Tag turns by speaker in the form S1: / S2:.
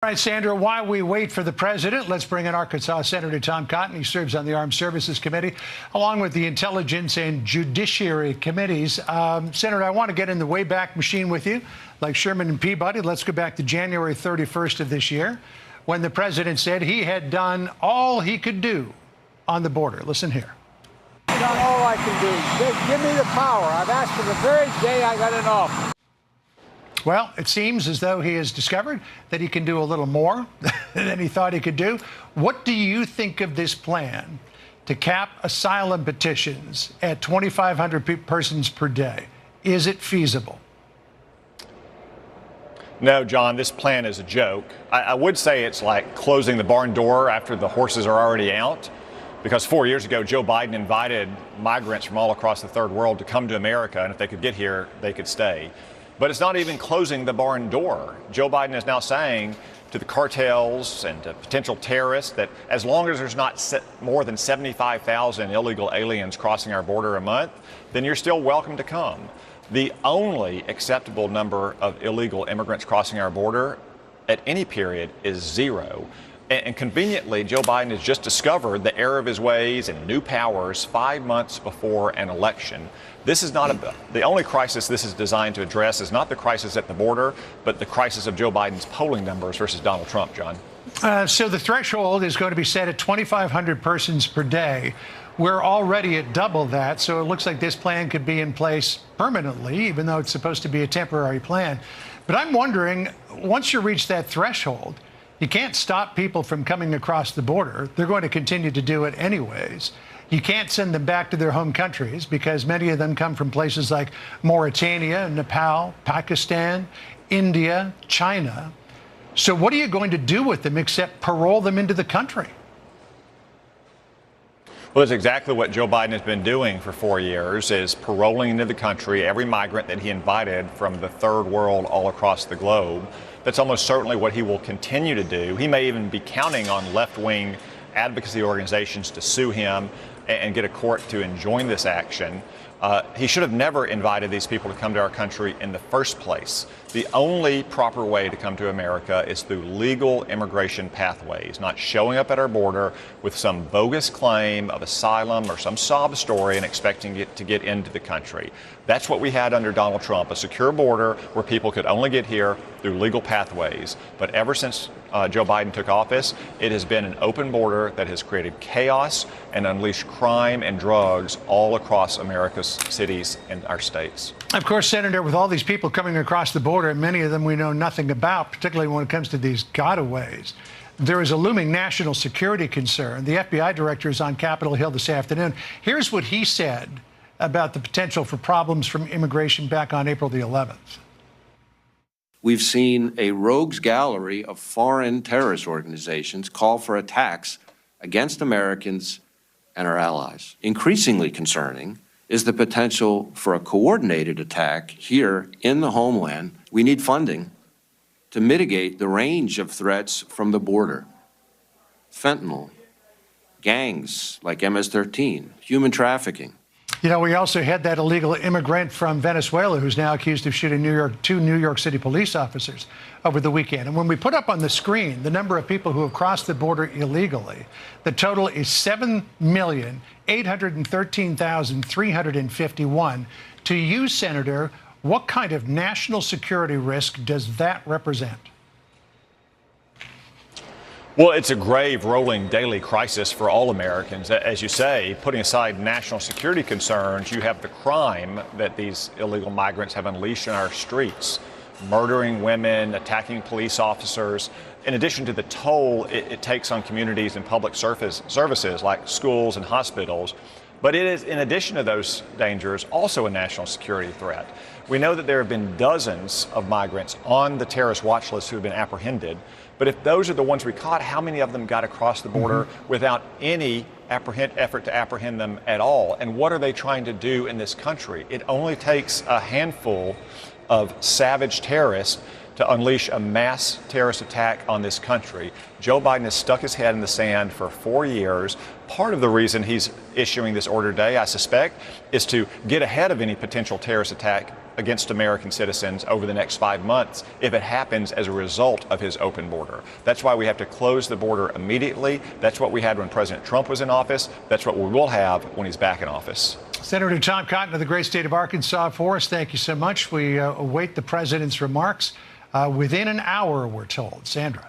S1: All right, Sandra, while we wait for the president, let's bring in Arkansas Senator Tom Cotton. He serves on the Armed Services Committee, along with the Intelligence and Judiciary Committees. Senator, I want to get in the Wayback Machine with you, like Sherman and Peabody. Let's go back to January 31st of this year, when the president said he had done all he could do on the border. Listen here.
S2: I've done all I can do. Give me the power. I've asked for the very day I got in office.
S1: Well, it seems as though he has discovered that he can do a little more than he thought he could do. What do you think of this plan to cap asylum petitions at 2,500 persons per day? Is it feasible?
S3: No, John, this plan is a joke. I would say it's like closing the barn door after the horses are already out, because 4 years ago, Joe Biden invited migrants from all across the third world to come to America, and if they could get here, they could stay. But it's not even closing the barn door. Joe Biden is now saying to the cartels and to potential terrorists that as long as there's not more than 75,000 illegal aliens crossing our border a month, then you're still welcome to come. The only acceptable number of illegal immigrants crossing our border at any period is 0. And conveniently, Joe Biden has just discovered the error of his ways and new powers 5 months before an election. This is not the only crisis this is designed to address is not the crisis at the border, but the crisis of Joe Biden's polling numbers versus Donald Trump, John.
S1: So the threshold is going to be set at 2,500 persons per day. We're already at double that, so it looks like this plan could be in place permanently, even though it's supposed to be a temporary plan. But I'm wondering, once you reach that threshold, you can't stop people from coming across the border. They're going to continue to do it anyways. You can't send them back to their home countries because many of them come from places like Mauritania, Nepal, Pakistan, India, China. So what are you going to do with them except parole them into the country?
S3: Well, it's exactly what Joe Biden has been doing for 4 years, is paroling into the country every migrant that he invited from the third world all across the globe. That's almost certainly what he will continue to do. He may even be counting on left-wing advocacy organizations to sue him and get a court to enjoin this action. He should have never invited these people to come to our country in the first place. The only proper way to come to America is through legal immigration pathways, not showing up at our border with some bogus claim of asylum or some sob story and expecting it to get into the country. That's what we had under Donald Trump, a secure border where people could only get here through legal pathways. But ever since Joe Biden took office, it has been an open border that has created chaos and unleashed crime and drugs all across America's cities and our states.
S1: Of course, Senator, with all these people coming across the border, and many of them we know nothing about, particularly when it comes to these gotaways, there is a looming national security concern. The FBI director is on Capitol Hill this afternoon. Here's what he said about the potential for problems from immigration back on April the 11th.
S4: We've seen a rogues gallery of foreign terrorist organizations call for attacks against Americans and our allies. Increasingly concerning is the potential for a coordinated attack here in the homeland. We need funding to mitigate the range of threats from the border. Fentanyl, gangs like MS-13, human trafficking.
S1: You know, we also had that illegal immigrant from Venezuela who's now accused of shooting two New York City police officers over the weekend. And when we put up on the screen the number of people who have crossed the border illegally, the total is 7,813,351. To you, Senator, what kind of national security risk does that represent?
S3: Well, it's a grave, rolling daily crisis for all Americans. As you say, putting aside national security concerns, you have the crime that these illegal migrants have unleashed in our streets, murdering women, attacking police officers, in addition to the toll it takes on communities and public services like schools and hospitals. But it is, in addition to those dangers, also a national security threat. We know that there have been dozens of migrants on the terrorist watch list who have been apprehended. But if those are the ones we caught, how many of them got across the border without any effort to apprehend them at all? And what are they trying to do in this country? It only takes a handful of savage terrorists to unleash a mass terrorist attack on this country. Joe Biden has stuck his head in the sand for 4 years. Part of the reason he's issuing this order today, I suspect, is to get ahead of any potential terrorist attack against American citizens over the next 5 months if it happens as a result of his open border. That's why we have to close the border immediately. That's what we had when President Trump was in office. That's what we will have when he's back in office.
S1: Senator Tom Cotton of the great state of Arkansas for us. Thank you so much. We await the president's remarks within an hour, we're told. Sandra.